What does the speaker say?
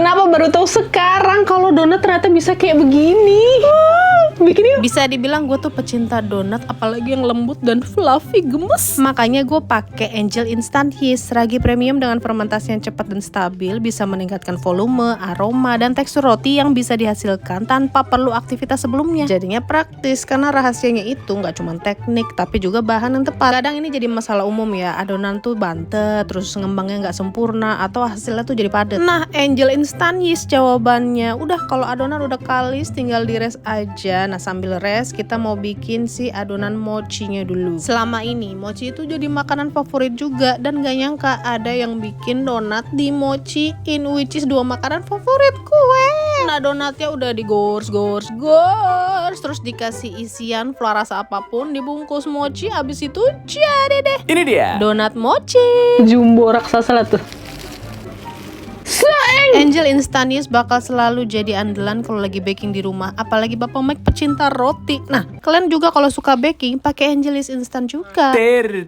Kenapa baru tahu sekarang kalau donat ternyata bisa kayak begini? Bikinnya bisa dibilang gue tuh pecinta donat, apalagi yang lembut dan fluffy, gemes. Makanya gue pakai Angel Instant Yeast, ragi premium dengan fermentasi yang cepat dan stabil, bisa meningkatkan volume, aroma, dan tekstur roti yang bisa dihasilkan tanpa perlu aktivitas sebelumnya. Jadinya praktis karena rahasianya itu nggak cuma teknik tapi juga bahan yang tepat. Kadang ini jadi masalah umum ya, adonan tuh bantet, terus ngembangnya nggak sempurna atau hasilnya tuh jadi padat. Nah, Angel Instant Yeast jawabannya. Udah, kalau adonan udah kalis tinggal di-rest aja. Nah, sambil rest kita mau bikin si adonan mochinya dulu. Selama ini mochi itu jadi makanan favorit juga, dan gak nyangka ada yang bikin donat di mochiin, which is dua makanan favorit gue. Nah, donatnya udah digors, terus dikasih isian flour rasa apapun, dibungkus mochi, abis itu jadi deh. Ini dia Donat mochi. jumbo raksasa lah tuh. Angel Instant Yeast bakal selalu jadi andalan kalau lagi baking di rumah, apalagi Bapak Mike pecinta roti. Nah, kalian juga kalau suka baking pakai Angel Yeast Instant juga. ter